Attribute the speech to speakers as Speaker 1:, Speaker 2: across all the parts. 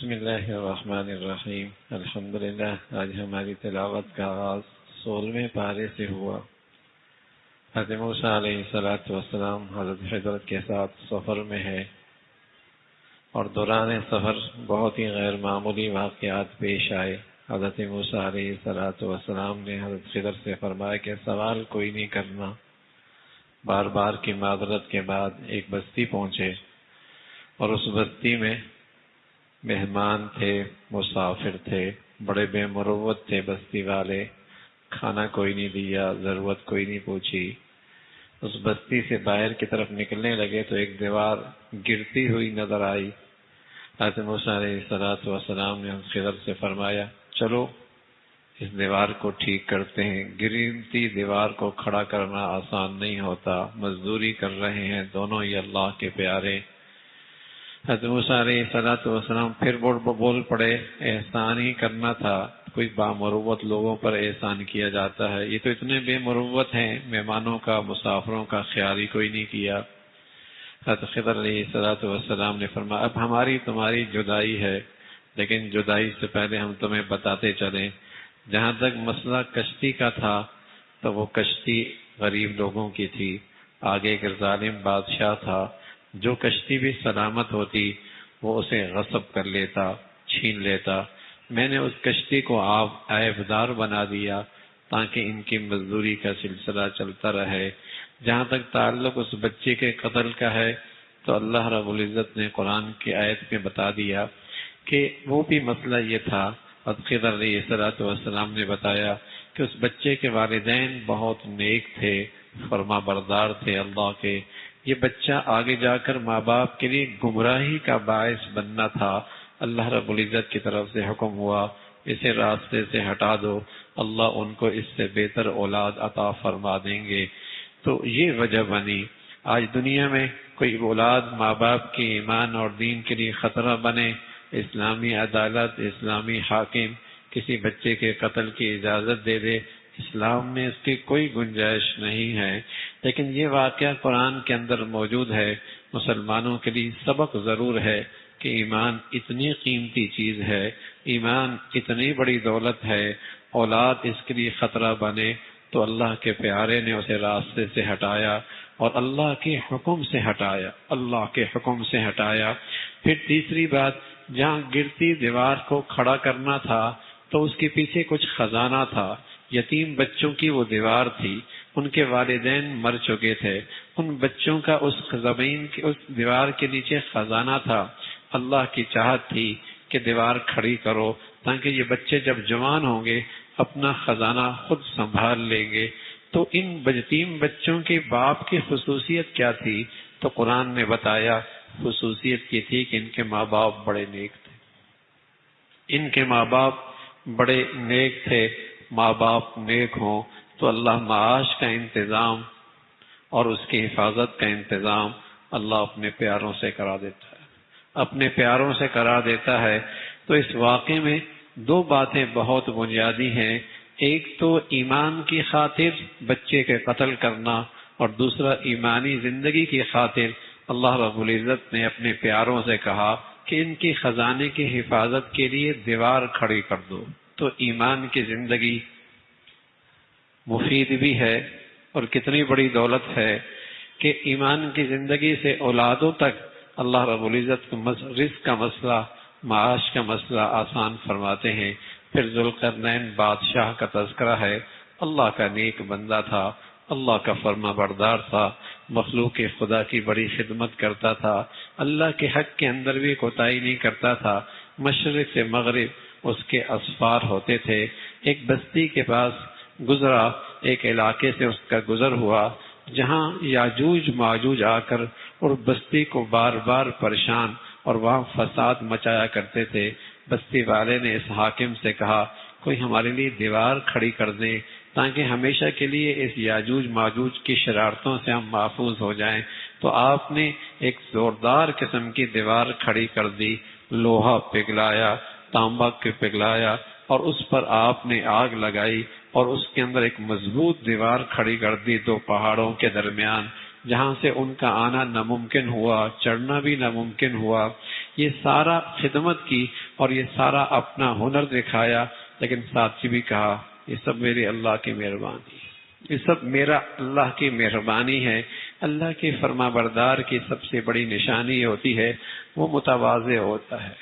Speaker 1: بسم اللہ الرحمن الرحیم الحمدللہ۔ آج ہماری تلاوت کا آغاز 16ویں پارے سے ہوا۔ حضرت موسیٰ علیہ السلام حضرت حضرت کے ساتھ سفر میں ہے اور دوران سفر بہت ہی غیر معمولی واقعات پیش آئے۔ حضرت موسیٰ علیہ السلام نے حضرت خضر سے فرمایا کہ سوال کوئی نہیں کرنا۔ بار بار کی معذرت کے بعد ایک بستی پہنچے اور اس بستی میں مہمان تھے، مسافر تھے، بڑے بے مروت تھے بستی والے۔ کھانا کوئی نہیں دیا، ضرورت کوئی نہیں پوچھی۔ اس بستی سے باہر کی طرف نکلنے لگے تو ایک دیوار گرتی ہوئی نظر آئی۔ حضرت موسیٰ علیہ السلام نے خضر سے فرمایا چلو اس دیوار کو ٹھیک کرتے ہیں۔ گرتی دیوار کو کھڑا کرنا آسان نہیں ہوتا، مزدوری کر رہے ہیں دونوں ہی اللہ کے پیارے۔ حضرت موسیٰ علیہ السلام پھر بول پڑے احسان ہی کرنا تھا، کوئی بامروت لوگوں پر احسان کیا جاتا ہے، یہ تو اتنے بے مروت ہیں، مہمانوں کا مسافروں کا خیال ہی کوئی نہیں کیا۔ حضرت خضر علیہ السلام نے فرمایا اب ہماری تمہاری جدائی ہے، لیکن جدائی سے پہلے ہم تمہیں بتاتے چلیں، جہاں تک مسئلہ کشتی کا تھا تو وہ کشتی غریب لوگوں کی تھی، آگے ایک ظالم بادشاہ تھا، جو کشتی بھی سلامت ہوتی وہ اسے غصب کر لیتا، چھین لیتا۔ میں نے اس کشتی کو عیبدار بنا دیا تاکہ ان کی مزدوری کا سلسلہ چلتا رہے۔ جہاں تک تعلق اس بچے کے قتل کا ہے تو اللہ رب العزت نے قرآن کی آیت میں بتا دیا کہ وہ بھی مسئلہ یہ تھا۔ حضرت خضر علیہ السلام نے بتایا کہ اس بچے کے والدین بہت نیک تھے، فرما بردار تھے اللہ کے۔ یہ بچہ آگے جا کر ماں باپ کے لیے گمراہی کا باعث بننا تھا۔ اللہ رب العزت کی طرف سے حکم ہوا اسے راستے سے ہٹا دو، اللہ ان کو اس سے بہتر اولاد عطا فرما دیں گے۔ تو یہ وجہ بنی آج دنیا میں کوئی اولاد ماں باپ کے ایمان اور دین کے لیے خطرہ بنے، اسلامی عدالت، اسلامی حاکم کسی بچے کے قتل کی اجازت دے دے، اسلام میں اس کی کوئی گنجائش نہیں ہے۔ لیکن یہ واقعہ قرآن کے اندر موجود ہے، مسلمانوں کے لیے سبق ضرور ہے کہ ایمان اتنی قیمتی چیز ہے، ایمان اتنی بڑی دولت ہے، اولاد اس کے لیے خطرہ بنے تو اللہ کے پیارے نے اسے راستے سے ہٹایا اور اللہ کے حکم سے ہٹایا، اللہ کے حکم سے ہٹایا۔ پھر تیسری بات، جہاں گرتی دیوار کو کھڑا کرنا تھا تو اس کے پیچھے کچھ خزانہ تھا، یتیم بچوں کی وہ دیوار تھی، ان کے والدین مر چکے تھے، ان بچوں کا اس زمین کے اس دیوار کے نیچے خزانہ تھا۔ اللہ کی چاہت تھی کہ دیوار کھڑی کرو تاکہ یہ بچے جب جوان ہوں گے اپنا خزانہ خود سنبھال لیں گے۔ تو ان یتیم بچوں کے باپ کی خصوصیت کیا تھی؟ تو قرآن نے بتایا خصوصیت یہ تھی کہ ان کے ماں باپ بڑے نیک تھے، ان کے ماں باپ بڑے نیک تھے۔ ماں باپ نیک ہوں تو اللہ معاش کا انتظام اور اس کی حفاظت کا انتظام اللہ اپنے پیاروں سے کرا دیتا ہے، اپنے پیاروں سے کرا دیتا ہے۔ تو اس واقعے میں دو باتیں بہت بنیادی ہیں، ایک تو ایمان کی خاطر بچے کے قتل کرنا اور دوسرا ایمانی زندگی کی خاطر اللہ رب العزت نے اپنے پیاروں سے کہا کہ ان کی خزانے کی حفاظت کے لیے دیوار کھڑی کر دو۔ تو ایمان کی زندگی مفید بھی ہے اور کتنی بڑی دولت ہے کہ ایمان کی زندگی سے اولادوں تک اللہ رب العزت رزق کا مسئلہ، معاش کا مسئلہ آسان فرماتے ہیں۔ پھر ذوالقرنین بادشاہ کا تذکرہ ہے، اللہ کا نیک بندہ تھا، اللہ کا فرما بردار تھا، مخلوق خدا کی بڑی خدمت کرتا تھا، اللہ کے حق کے اندر بھی کوتاہی نہیں کرتا تھا۔ مشرق سے مغرب اس کے اسفار ہوتے تھے۔ ایک بستی کے پاس گزرا، ایک علاقے سے اس کا گزر ہوا جہاں یاجوج ماجوج آ کر اور بستی کو بار بار پریشان اور وہاں فساد مچایا کرتے تھے۔ بستی والے نے اس حاکم سے کہا کوئی ہمارے لیے دیوار کھڑی کر دیں تاکہ ہمیشہ کے لیے اس یاجوج ماجوج کی شرارتوں سے ہم محفوظ ہو جائیں۔ تو آپ نے ایک زوردار قسم کی دیوار کھڑی کر دی، لوہا پگھلایا، تانبا کے پگھلایا اور اس پر آپ نے آگ لگائی اور اس کے اندر ایک مضبوط دیوار کھڑی کر دی دو پہاڑوں کے درمیان، جہاں سے ان کا آنا ناممکن ہوا، چڑھنا بھی ناممکن ہوا۔ یہ سارا خدمت کی
Speaker 2: اور یہ سارا اپنا ہنر دکھایا، لیکن ساتھ بھی کہا یہ سب میری اللہ کی مہربانی ہے، یہ سب میرا اللہ کی مہربانی ہے۔ اللہ کے فرما بردار کی سب سے بڑی نشانی ہوتی ہے وہ متواضع ہوتا ہے،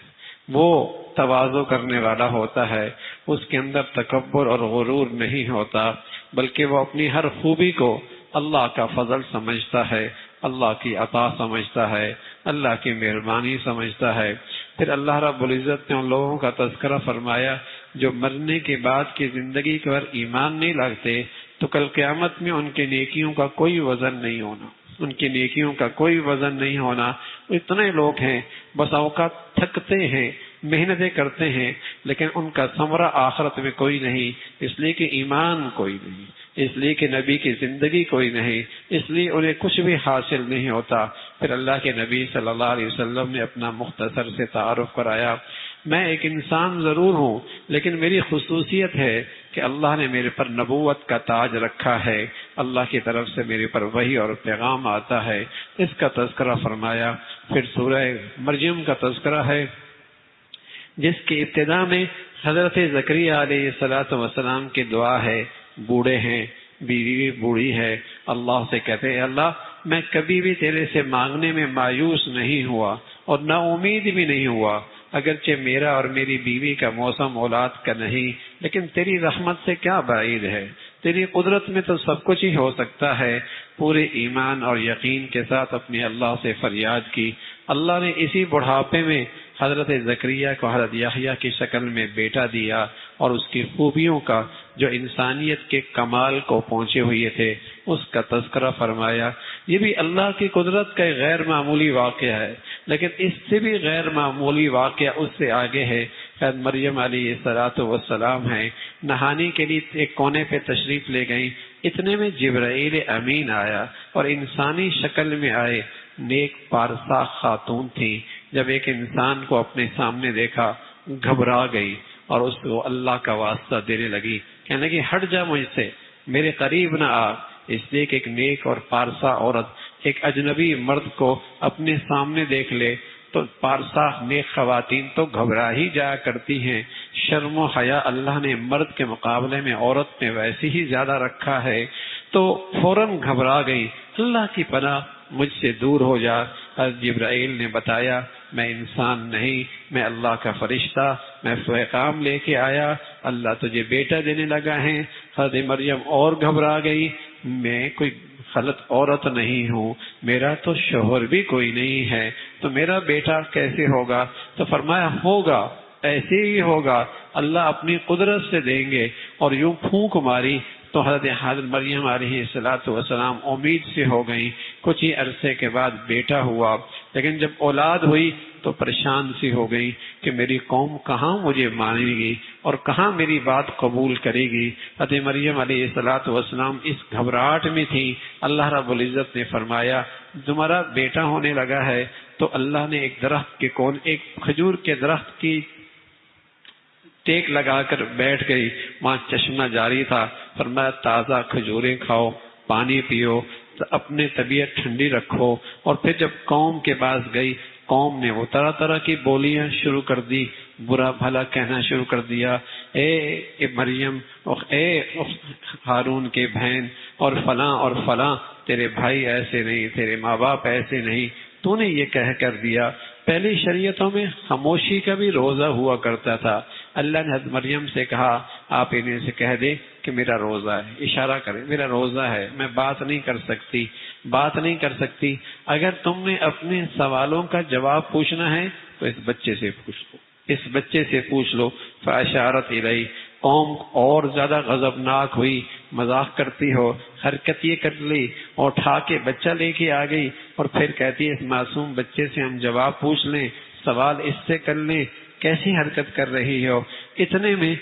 Speaker 2: وہ تواضع کرنے والا ہوتا ہے، اس کے اندر تکبر اور غرور نہیں ہوتا، بلکہ وہ اپنی ہر خوبی کو اللہ کا فضل سمجھتا ہے، اللہ کی عطا سمجھتا ہے، اللہ کی مہربانی سمجھتا ہے۔ پھر اللہ رب العزت نے ان لوگوں کا تذکرہ فرمایا جو مرنے کے بعد کی زندگی پر ایمان نہیں لاتے تو کل قیامت میں ان کی نیکیوں کا کوئی وزن نہیں ہونا، ان کی نیکیوں کا کوئی وزن نہیں ہونا۔ اتنے لوگ ہیں بس اوقات تھکتے ہیں، محنتیں کرتے ہیں، لیکن ان کا ثمرہ آخرت میں کوئی نہیں، اس لیے کہ ایمان کوئی نہیں، اس لیے کہ نبی کی زندگی کوئی نہیں، اس لیے انہیں کچھ بھی حاصل نہیں ہوتا۔ پھر اللہ کے نبی صلی اللہ علیہ وسلم نے اپنا مختصر سے تعارف کرایا، میں ایک انسان ضرور ہوں لیکن میری خصوصیت ہے کہ اللہ نے میرے پر نبوت کا تاج رکھا ہے، اللہ کی طرف سے میرے پر وحی اور پیغام آتا ہے، اس کا تذکرہ فرمایا۔ پھر سورہ مریم کا تذکرہ ہے جس کی ابتدا میں حضرت زکریا علیہ السلام کی دعا ہے، بوڑھے ہیں، بیوی بوڑھی ہے، اللہ سے کہتے ہیں اللہ میں کبھی بھی تیرے سے مانگنے میں مایوس نہیں ہوا اور نا امید بھی نہیں ہوا، اگرچہ میرا اور میری بیوی کا موسم اولاد کا نہیں، لیکن تیری رحمت سے کیا بعید ہے، تیری قدرت میں تو سب کچھ ہی ہو سکتا ہے۔ پورے ایمان اور یقین کے ساتھ اپنے اللہ سے فریاد کی۔ اللہ نے اسی بڑھاپے میں حضرت زکریا کو حضرت یحییٰ کی شکل میں بیٹا دیا اور اس کی خوبیوں کا جو انسانیت کے کمال کو پہنچے ہوئے تھے اس کا تذکرہ فرمایا۔ یہ بھی اللہ کی قدرت کا ایک غیر معمولی واقعہ ہے، لیکن اس سے بھی غیر معمولی واقعہ اس سے آگے ہے۔ حضرت مریم علیہ السلام ہیں، نہانے کے لیے ایک کونے پہ تشریف لے گئیں، اتنے میں جبرائیل امین آیا اور انسانی شکل میں آئے، نیک پارسا خاتون تھی، جب ایک انسان کو اپنے سامنے دیکھا گھبرا گئی اور اس کو اللہ کا واسطہ دینے لگی، کہنے لگی ہٹ جا مجھ سے، میرے قریب نہ آ، اس لیے کہ ایک نیک اور پارسا عورت ایک اجنبی مرد کو اپنے سامنے دیکھ لے تو پارسا نیک خواتین تو گھبرا ہی جایا کرتی ہیں۔ شرم و حیا اللہ نے مرد کے مقابلے میں عورت میں ویسے ہی زیادہ رکھا ہے، تو فوراً گھبرا گئی، اللہ کی پناہ مجھ سے دور ہو جا۔ حضرت جبرائیل نے بتایا میں انسان نہیں، میں اللہ کا فرشتہ، میں پیغام لے کے آیا، اللہ تجھے بیٹا دینے لگا ہے۔ حضرت مریم اور گھبرا گئی، میں کوئی غلط عورت نہیں ہوں، میرا تو شوہر بھی کوئی نہیں ہے، تو میرا بیٹا کیسے ہوگا؟ تو فرمایا ہوگا، ایسے ہی ہوگا، اللہ اپنی قدرت سے دیں گے۔ اور یوں پھونک ماری تو حضرت مریم علیہ السلام امید سے ہو گئیں، کچھ ہی عرصے کے بعد بیٹا ہوا، لیکن جب اولاد ہوئی تو پریشان سی ہو گئی کہ میری قوم کہاں مجھے مانے گی اور کہاں میری بات قبول کرے گی۔ حضرت مریم علیہ السلام اس گھبراہٹ میں تھی، اللہ رب العزت نے فرمایا تمہارا بیٹا ہونے لگا ہے، تو اللہ نے ایک درخت کے ایک کھجور کے درخت کی ٹیک لگا کر بیٹھ گئی، وہاں چشمہ جاری تھا، فرمایا تازہ کھجوریں کھاؤ، پانی پیو، اپنے طبیعت ٹھنڈی رکھو۔ اور پھر جب قوم کے پاس گئی، قوم نے وہ طرح طرح کی بولیاں شروع کر دی، برا بھلا کہنا شروع کر دیا، اے مریم، اے ہارون کے بہن، اور فلاں تیرے بھائی ایسے نہیں، تیرے ماں باپ ایسے نہیں، تو نے یہ کہہ کر دیا۔ پہلی شریعتوں میں خاموشی کا بھی روزہ ہوا کرتا تھا، اللہ نے حضرت مریم سے کہا آپ انہیں سے کہہ دیں کہ میرا روزہ ہے، اشارہ کریں میرا روزہ ہے، میں بات نہیں کر سکتی، اگر تم نے اپنے سوالوں کا جواب پوچھنا ہے تو اس بچے سے پوچھ لو، فاشارت الیہ، قوم اور زیادہ غضبناک ہوئی، مذاق کرتی ہو، حرکت یہ کر لی اور اٹھا کے بچہ لے کے آ گئی، اور پھر کہتی ہے اس معصوم بچے سے ہم جواب پوچھ لیں، سوال اس سے کر لیں، کیسی حرکت کر رہی ہو۔ اتنے میں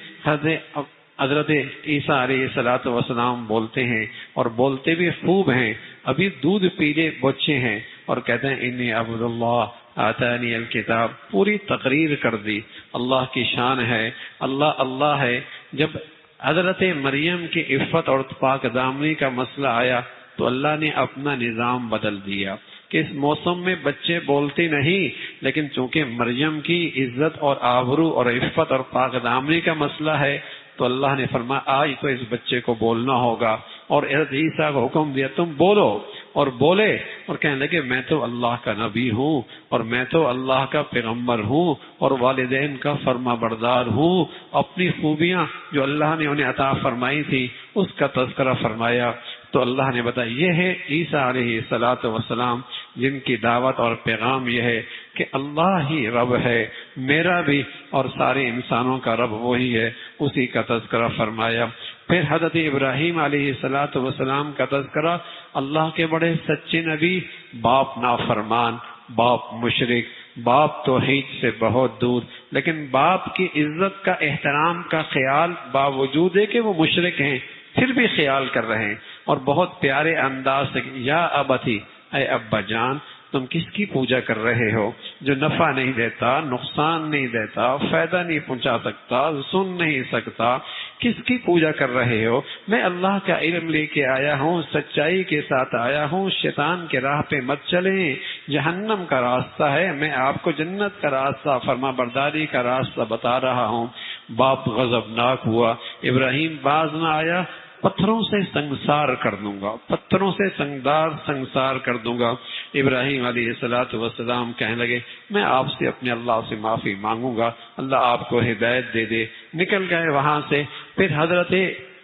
Speaker 2: حضرت عیسیٰ علیہ السلام بولتے ہیں اور بولتے بھی خوب ہیں، ابھی دودھ پیلے بچے ہیں، اور کہتے ہیں انی عبد اللہ آتانی الکتاب، پوری تقریر کر دی، اللہ کی شان ہے، اللہ ہے۔ جب حضرت مریم کی عفت اور پاک دامنی کا مسئلہ آیا تو اللہ نے اپنا نظام بدل دیا، کہ اس موسم میں بچے بولتے نہیں، لیکن چونکہ مریم کی عزت اور آبرو اور عفت اور پاک دامنی کا مسئلہ ہے تو اللہ نے فرمایا آج تو اس بچے کو بولنا ہوگا، اور حضرت عیسیٰ کو حکم دیا تم بولو، اور بولے اور کہنے لگے میں تو اللہ کا نبی ہوں اور میں تو اللہ کا پیغمبر ہوں اور والدین کا فرما بردار ہوں۔ اپنی خوبیاں جو اللہ نے انہیں عطا فرمائی تھی اس کا تذکرہ فرمایا تو اللہ نے بتایا یہ ہے عیسیٰ علیہ الصلوۃ والسلام جن کی دعوت اور پیغام یہ ہے کہ اللہ ہی رب ہے، میرا بھی اور سارے انسانوں کا رب وہی ہے، اسی کا تذکرہ فرمایا۔ پھر حضرت ابراہیم علیہ الصلوۃ والسلام کا تذکرہ، اللہ کے بڑے سچے نبی، باپ نافرمان، باپ مشرک، باپ توحید سے بہت دور، لیکن باپ کی عزت کا احترام کا خیال باوجود ہے کہ وہ مشرک ہیں پھر بھی خیال کر رہے ہیں، اور بہت پیارے انداز سے یا ابتی، اے ابا جان تم کس کی پوجا کر رہے ہو جو نفع نہیں دیتا، نقصان نہیں دیتا، فائدہ نہیں پہنچا سکتا، سن نہیں سکتا، کس کی پوجا کر رہے ہو؟ میں اللہ کا علم لے کے آیا ہوں، سچائی کے ساتھ آیا ہوں، شیطان کے راہ پہ مت چلیں، جہنم کا راستہ ہے، میں آپ کو جنت کا راستہ، فرما برداری کا راستہ بتا رہا ہوں۔ باپ غضبناک ہوا، ابراہیم باز نہ آیا، پتھروں سے سنگسار کر دوں گا، پتھروں سے سنگسار کر دوں گا۔ ابراہیم علیہ الصلوۃ والسلام کہنے لگے میں آپ سے اپنے اللہ سے معافی مانگوں گا، اللہ آپ کو ہدایت دے دے۔ نکل گئے وہاں سے۔ پھر حضرت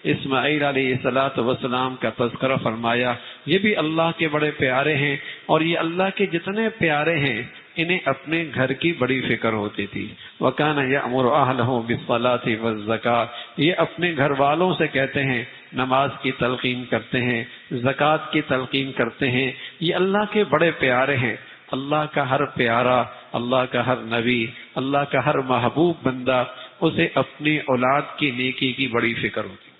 Speaker 2: اسماعیل علیہ الصلوۃ والسلام کا تذکرہ فرمایا، یہ بھی اللہ کے بڑے پیارے ہیں، اور یہ اللہ کے جتنے پیارے ہیں انہیں اپنے گھر کی بڑی فکر ہوتی تھی۔ وَكَانَ يَأْمُرُ أَهْلَهُ بِالصَّلَاةِ وَالزَّكَاةِ، یہ اپنے گھر والوں سے کہتے ہیں، نماز کی تلقین کرتے ہیں، زکوٰۃ کی تلقین کرتے ہیں، یہ اللہ کے بڑے پیارے ہیں۔ اللہ کا ہر پیارا، اللہ کا ہر نبی، اللہ کا ہر محبوب بندہ، اسے اپنی اولاد کی نیکی کی بڑی فکر ہوتی،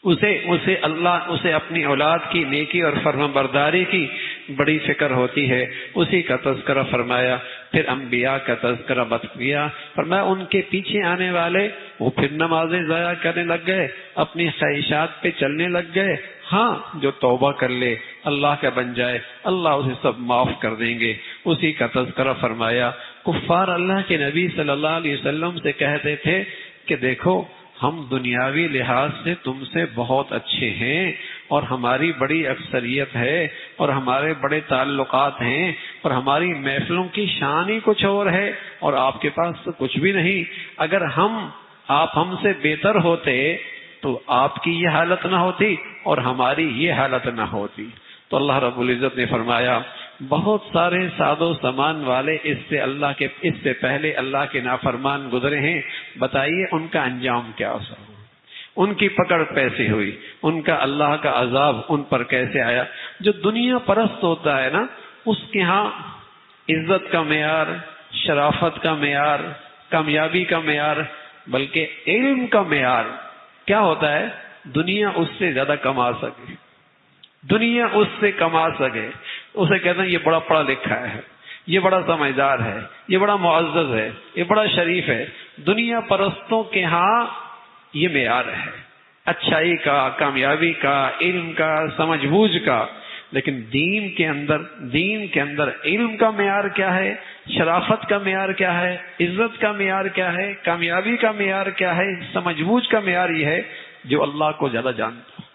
Speaker 2: اسے اپنی اولاد کی نیکی اور فرما برداری کی بڑی فکر ہوتی ہے، اسی کا تذکرہ فرمایا۔ پھر انبیاء کا تذکرہ کیا، فرمایا ان کے پیچھے آنے والے وہ پھر نمازیں ضائع کرنے لگ گئے، اپنی خواہشات پہ چلنے لگ گئے۔ ہاں جو توبہ کر لے، اللہ کا بن جائے، اللہ اسے سب معاف کر دیں گے، اسی کا تذکرہ فرمایا۔ کفار اللہ کے نبی صلی اللہ علیہ وسلم سے کہتے تھے کہ دیکھو ہم دنیاوی لحاظ سے تم سے بہت اچھے ہیں اور ہماری بڑی اکثریت ہے اور ہمارے بڑے تعلقات ہیں اور ہماری محفلوں کی شان ہی کچھ اور ہے اور آپ کے پاس تو کچھ بھی نہیں، اگر آپ ہم سے بہتر ہوتے تو آپ کی یہ حالت نہ ہوتی اور ہماری یہ حالت نہ ہوتی۔ تو اللہ رب العزت نے فرمایا بہت سارے ساد و سامان والے اس سے پہلے اللہ کے نافرمان گزرے ہیں، بتائیے ان کا انجام کیا ہوا، ان کی پکڑ کیسے ہوئی، ان کا اللہ کا عذاب ان پر کیسے آیا۔ جو دنیا پرست ہوتا ہے نا، اس کے ہاں عزت کا معیار، شرافت کا معیار، کامیابی کا معیار، بلکہ علم کا معیار کیا ہوتا ہے؟ دنیا اس سے زیادہ کما سکے، دنیا اس سے کما سکے، اسے کہتے ہیں یہ بڑا پڑھا لکھا ہے، یہ بڑا سمجھدار ہے، یہ بڑا معزز ہے، یہ بڑا شریف ہے۔ دنیا پرستوں کے ہاں یہ معیار ہے اچھائی کا، کامیابی کا، علم کا، سمجھ بوجھ کا، لیکن دین کے اندر علم کا معیار کیا ہے، شرافت کا معیار کیا ہے، عزت کا معیار کیا ہے، کامیابی کا معیار کیا ہے، سمجھ بوجھ کا معیار یہ ہے جو اللہ کو زیادہ جانتا ہو،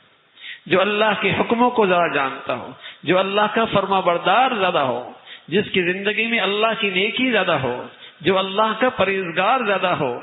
Speaker 2: جو اللہ کے حکموں کو زیادہ جانتا ہو، جو اللہ کا فرما بردار زیادہ ہو، جس کی زندگی میں اللہ کی نیکی زیادہ ہو، جو اللہ کا پرہیزگار زیادہ ہو۔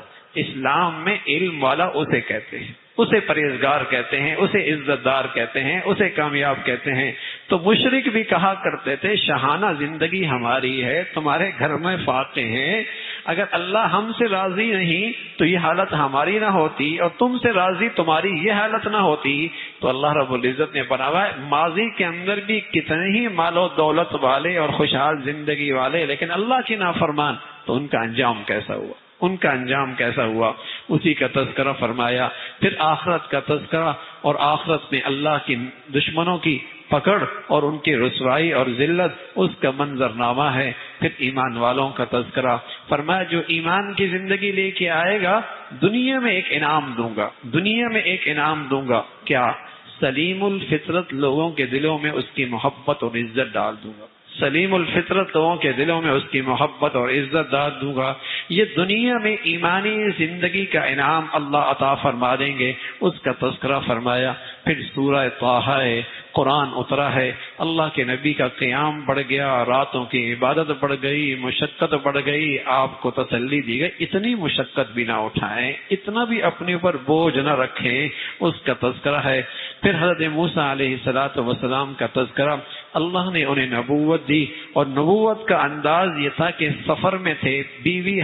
Speaker 2: اسلام میں علم والا اسے کہتے ہیں، اسے پرہیزگار کہتے ہیں، اسے عزت دار کہتے ہیں، اسے کامیاب کہتے ہیں۔ تو مشرک بھی کہا کرتے تھے شاہانہ زندگی ہماری ہے، تمہارے گھر میں فاقے ہیں، اگر اللہ ہم سے راضی نہیں تو یہ حالت ہماری نہ ہوتی، اور تم سے راضی تمہاری یہ حالت نہ ہوتی۔ تو اللہ رب العزت نے بناوا ہے ماضی کے اندر بھی کتنے ہی مال و دولت والے اور خوشحال زندگی والے، لیکن اللہ کی نافرمان، تو ان کا انجام کیسا ہوا، ان کا انجام کیسا ہوا، اسی کا تذکرہ فرمایا۔ پھر آخرت کا تذکرہ، اور آخرت میں اللہ کی دشمنوں کی پکڑ اور ان کی رسوائی اور ذلت، اس کا منظرنامہ ہے۔ پھر ایمان والوں کا تذکرہ فرمایا جو ایمان کی زندگی لے کے آئے گا دنیا میں ایک انعام دوں گا، دنیا میں ایک انعام دوں گا، کیا؟ سلیم الفطرت لوگوں کے دلوں میں اس کی محبت اور عزت ڈال دوں گا، سلیم الفطرت لوگوں کے دلوں میں اس کی محبت اور عزت ڈال دوں گا. یہ دنیا میں ایمانی زندگی کا انعام اللہ عطا فرما دیں گے. اس کا تذکرہ فرمایا. پھر سورہ طٰہٰ ہے، قرآن اترا ہے، اللہ کے نبی کا قیام بڑھ گیا، راتوں کی عبادت بڑھ گئی، مشقت بڑھ گئی. آپ کو تسلی دی گئی اتنی مشقت بھی نہ اٹھائیں، اتنا بھی اپنے اوپر بوجھ نہ رکھیں. اس کا تذکرہ ہے. پھر حضرت موسیٰ علیہ السلام کا تذکرہ. اللہ نے انہیں نبوت دی، اور نبوت کا انداز یہ تھا کہ سفر میں تھے، بیوی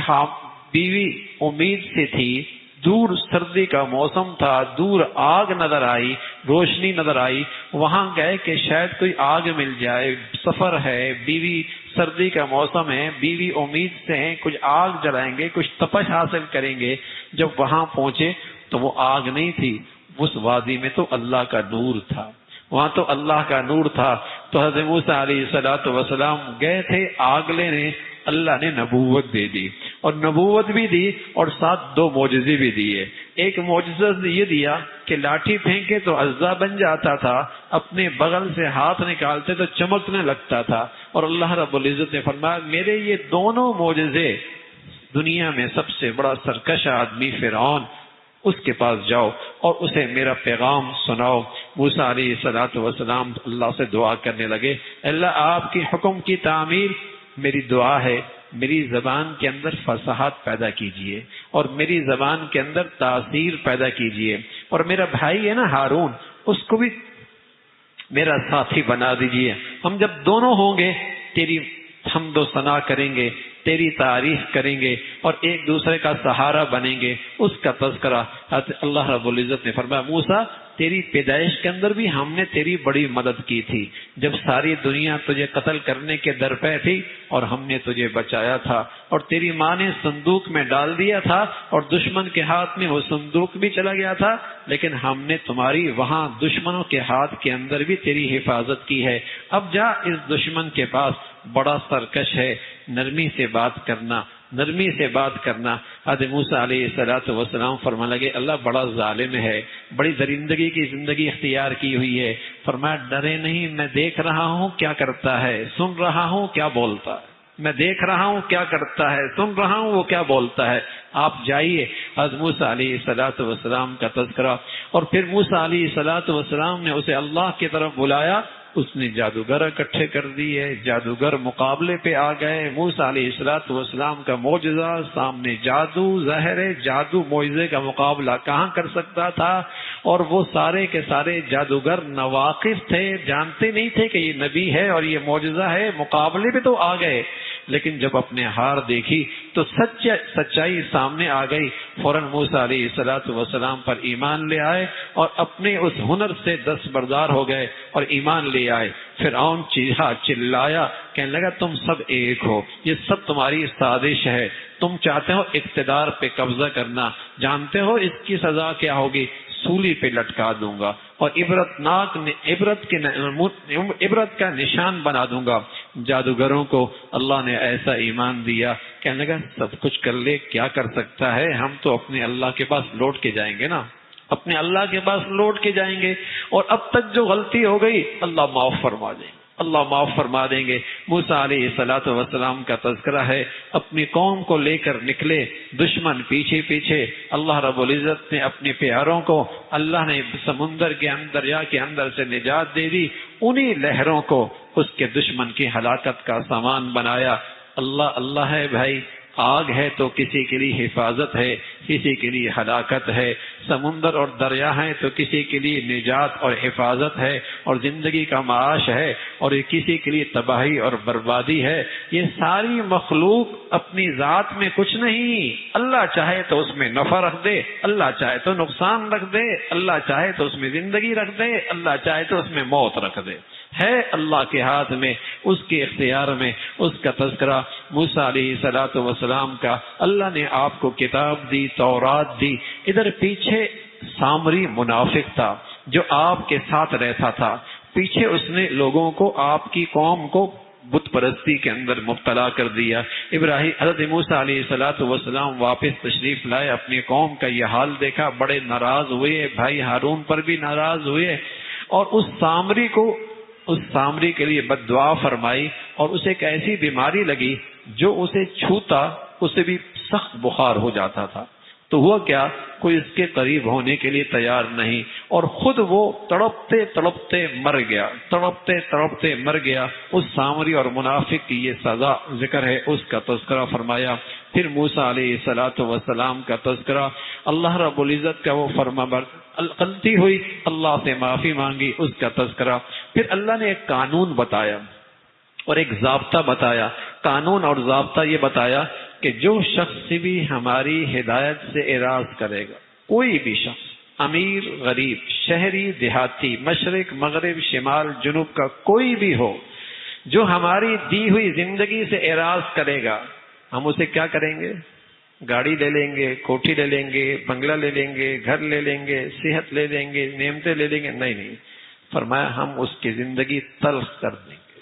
Speaker 2: امید سے تھی، دور سردی کا موسم تھا، دور آگ نظر آئی، روشنی نظر آئی. وہاں گئے کہ شاید کوئی آگ مل جائے. سفر ہے، بیوی سردی کا موسم ہے، بیوی امید سے ہیں کچھ آگ جلائیں گے، کچھ تپش حاصل کریں گے. جب وہاں پہنچے تو وہ آگ نہیں تھی، اس وادی میں تو اللہ کا نور تھا، وہاں تو اللہ کا نور تھا. تو حضرت موسیٰ علیہ السلام گئے تھے آگ لینے. اللہ نے نبوت دے دی، اور نبوت بھی دی اور ساتھ 2 معجزے بھی دیے. ایک معجزہ یہ دیا کہ لاٹھی پھینکے تو اژدھا بن جاتا تھا، اپنے بغل سے ہاتھ نکالتے تو چمکنے لگتا تھا. اور اللہ رب العزت نے فرمایا میرے یہ دونوں معجزے، دنیا میں سب سے بڑا سرکش آدمی فرعون، اس کے پاس جاؤ اور اسے میرا پیغام سناؤ. موسیٰ علیہ السلام اللہ سے دعا کرنے لگے، اللہ آپ کی حکم کی تعمیل میری دعا ہے، میری زبان کے اندر فصاحت پیدا کیجئے اور میری زبان کے اندر تاثیر پیدا کیجئے. اور میرا بھائی ہے نا ہارون، اس کو بھی میرا ساتھی بنا دیجئے. ہم جب دونوں ہوں گے تیری حمد و ثنا کریں گے، تیری تعریف کریں گے اور ایک دوسرے کا سہارا بنیں گے. اس کا تذکرہ اللہ رب العزت نے فرمایا موسیٰ تیری پیدائش کے اندر بھی ہم نے تیری بڑی مدد کی تھی، جب ساری دنیا تجھے قتل کرنے کے درپے تھی اور ہم نے تجھے بچایا تھا. اور تیری ماں نے صندوق میں ڈال دیا تھا اور دشمن کے ہاتھ میں وہ صندوق بھی چلا گیا تھا، لیکن ہم نے تمہاری وہاں دشمنوں کے ہاتھ کے اندر بھی تیری حفاظت کی ہے. اب جا اس دشمن کے پاس، بڑا سرکش ہے، نرمی سے بات کرنا، نرمی سے بات کرنا. حضرت موسیٰ علیہ السلام فرمانے لگے اللہ بڑا ظالم ہے، بڑی درندگی کی زندگی اختیار کی ہوئی ہے. فرمایا ڈرے نہیں، میں دیکھ رہا ہوں کیا کرتا ہے، سن رہا ہوں کیا بولتا ہے، میں دیکھ رہا ہوں کیا کرتا ہے، سن رہا ہوں وہ کیا بولتا ہے. آپ جائیے. حضرت موسیٰ علیہ السلام کا تذکرہ. اور پھر موسیٰ علیہ السلام نے اسے اللہ کی طرف بلایا. اس نے جادوگر اکٹھے کر دیے، جادوگر مقابلے پہ آ گئے. موسیٰ علیہ السلام کا معجزہ سامنے، جادو ظاہر ہے، جادو معجزے کا مقابلہ کہاں کر سکتا تھا. اور وہ سارے کے سارے جادوگر ناواقف تھے، جانتے نہیں تھے کہ یہ نبی ہے اور یہ معجزہ ہے. مقابلے پہ تو آ گئے، لیکن جب اپنے ہار دیکھی تو سچائی سامنے آ گئی. فوراً موسیٰ علیہ السلام پر ایمان لے آئے اور اپنے اس ہنر سے دستبردار ہو گئے اور ایمان لے آئے. فرعون چیخا چلایا، کہنے لگا تم سب ایک ہو، یہ سب تمہاری سازش ہے، تم چاہتے ہو اقتدار پہ قبضہ کرنا، جانتے ہو اس کی سزا کیا ہوگی، سولی پہ لٹکا دوں گا اور عبرت کا نشان بنا دوں گا. جادوگروں کو اللہ نے ایسا ایمان دیا، کہنے لگا سب کچھ کر لے، کیا کر سکتا ہے، ہم تو اپنے اللہ کے پاس لوٹ کے جائیں گے نا، اپنے اللہ کے پاس لوٹ کے جائیں گے. اور اب تک جو غلطی ہو گئی اللہ معاف فرما دیں گے، اللہ معاف فرما دیں گے. موسیٰ علیہ السلام کا تذکرہ ہے. اپنی قوم کو لے کر نکلے، دشمن پیچھے پیچھے. اللہ رب العزت نے اپنے پیاروں کو، اللہ نے سمندر کے اندر، دریا کے اندر سے نجات دے دی. انہی لہروں کو اس کے دشمن کی ہلاکت کا سامان بنایا. اللہ اللہ ہے بھائی. آگ ہے تو کسی کے لیے حفاظت ہے، کسی کے لیے ہلاکت ہے. سمندر اور دریا ہے تو کسی کے لیے نجات اور حفاظت ہے اور زندگی کا معاش ہے، اور یہ کسی کے لیے تباہی اور بربادی ہے. یہ ساری مخلوق اپنی ذات میں کچھ نہیں، اللہ چاہے تو اس میں نفع رکھ دے، اللہ چاہے تو نقصان رکھ دے، اللہ چاہے تو اس میں زندگی رکھ دے، اللہ چاہے تو اس میں موت رکھ دے. ہے اللہ کے ہاتھ میں، اس کے اختیار میں. اس کا تذکرہ موسیٰ علیہ السلام کا. اللہ نے آپ کو کتاب دی، تورات دی. ادھر پیچھے سامری منافق تھا جو آپ کے ساتھ رہتا تھا. پیچھے اس نے لوگوں کو، آپ کی قوم کو بت پرستی کے اندر مبتلا کر دیا. حضرت موسیٰ علیہ السلام واپس تشریف لائے، اپنی قوم کا یہ حال دیکھا، بڑے ناراض ہوئے. بھائی ہارون پر بھی ناراض ہوئے اور اس سامری کے لیے بد دعا فرمائی اور اسے ایک ایسی بیماری لگی جو اسے چھوتا اسے بھی سخت بخار ہو جاتا تھا. تو ہوا کیا, کوئی اس کے قریب ہونے کے لیے تیار نہیں, اور خود وہ تڑپتے تڑپتے مر گیا, تڑپتے تڑپتے مر گیا. اس سامری اور منافق کی یہ سزا ذکر ہے, اس کا تذکرہ فرمایا. پھر موسیٰ علیہ الصلوۃ والسلام کا تذکرہ, اللہ رب العزت کا وہ غلطی ہوئی, اللہ سے معافی مانگی, اس کا تذکرہ. پھر اللہ نے ایک قانون بتایا اور ایک ضابطہ بتایا. قانون اور ضابطہ یہ بتایا کہ جو شخص بھی ہماری ہدایت سے اعراض کرے گا, کوئی بھی شخص, امیر غریب, شہری دیہاتی, مشرق مغرب شمال جنوب کا کوئی بھی ہو, جو ہماری دی ہوئی زندگی سے اعراض کرے گا, ہم اسے کیا کریں گے؟ گاڑی لے لیں گے, کوٹھی لے لیں گے, بنگلہ لے لیں گے, گھر لے لیں گے, صحت لے لیں گے, نعمتیں لے لیں گے؟ نہیں. فرمایا ہم اس کی زندگی تلخ کر دیں گے.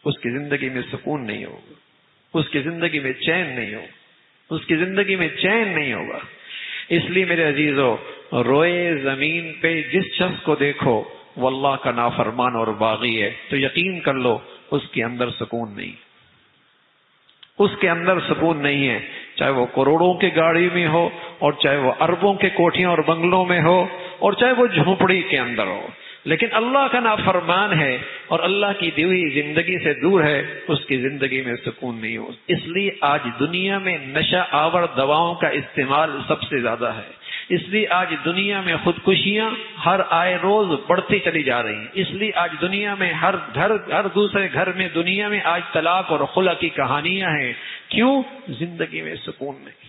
Speaker 2: اس کی زندگی میں سکون نہیں ہوگا, اس کی زندگی میں چین نہیں ہوگا, اس کی زندگی میں چین نہیں ہوگا. اس لیے میرے عزیزو, روئے زمین پہ جس شخص کو دیکھو وہ اللہ کا نافرمان اور باغی ہے, تو یقین کر لو اس کے اندر سکون نہیں, اس کے اندر سکون نہیں ہے. چاہے وہ کروڑوں کی گاڑی میں ہو, اور چاہے وہ اربوں کے کوٹھیاں اور بنگلوں میں ہو, اور چاہے وہ جھونپڑی کے اندر ہو, لیکن اللہ کا نافرمان ہے اور اللہ کی دی ہوئی زندگی سے دور ہے, اس کی زندگی میں سکون نہیں ہو. اس لیے آج دنیا میں نشہ آور دواؤں کا استعمال سب سے زیادہ ہے. اس لیے آج دنیا میں خودکشیاں ہر آئے روز بڑھتی چلی جا رہی ہیں. اس لیے آج دنیا میں ہر دوسرے گھر میں دنیا میں آج طلاق اور خلع کی کہانیاں ہیں. کیوں؟ زندگی میں سکون نہیں.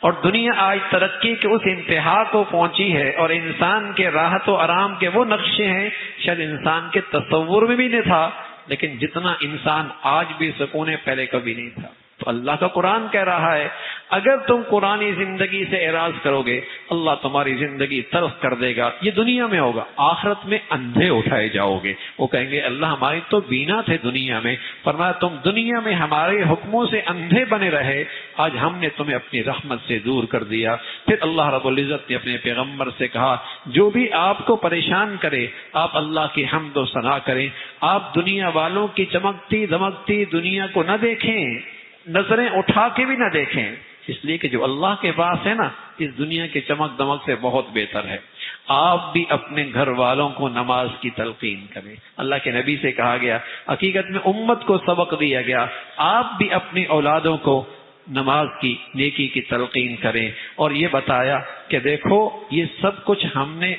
Speaker 2: اور دنیا آج ترقی کے اس انتہا کو پہنچی ہے, اور انسان کے راحت و آرام کے وہ نقشے ہیں شاید انسان کے تصور میں بھی نہیں تھا, لیکن جتنا انسان آج بھی سکون پہلے کبھی نہیں تھا. تو اللہ کا قرآن کہہ رہا ہے اگر تم قرآنی زندگی سے اعراض کرو گے اللہ تمہاری زندگی تلخ کر دے گا. یہ دنیا میں ہوگا, آخرت میں اندھے اٹھائے جاؤ گے. وہ کہیں گے اللہ ہماری تو بینا تھے دنیا میں. فرمایا تم دنیا میں ہمارے حکموں سے اندھے بنے رہے, آج ہم نے تمہیں اپنی رحمت سے دور کر دیا. پھر اللہ رب العزت نے اپنے پیغمبر سے کہا جو بھی آپ کو پریشان کرے آپ اللہ کی حمد و ثنا کریں. آپ دنیا والوں کی چمکتی دمکتی دنیا کو نہ دیکھیں, نظریں اٹھا کے بھی نہ دیکھیں, اس لیے کہ جو اللہ کے پاس ہے نا اس دنیا کے چمک دمک سے بہت بہتر ہے. آپ بھی اپنے گھر والوں کو نماز کی تلقین کریں. اللہ کے نبی سے کہا گیا, حقیقت میں امت کو سبق دیا گیا, آپ بھی اپنی اولادوں کو نماز کی نیکی کی تلقین کریں. اور یہ بتایا کہ دیکھو یہ سب کچھ ہم نے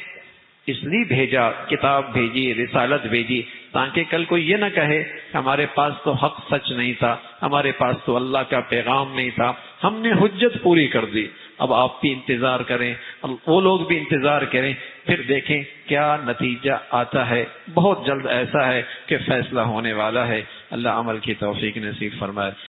Speaker 2: اس لیے بھیجا, کتاب بھیجی, رسالت بھیجی, تاکہ کل کوئی یہ نہ کہے ہمارے پاس تو حق سچ نہیں تھا, ہمارے پاس تو اللہ کا پیغام نہیں تھا, ہم نے حجت پوری کر دی. اب آپ بھی انتظار کریں, وہ لوگ بھی انتظار کریں, پھر دیکھیں کیا نتیجہ آتا ہے. بہت جلد ایسا ہے کہ فیصلہ ہونے والا ہے. اللہ عمل کی توفیق نصیب فرمائے.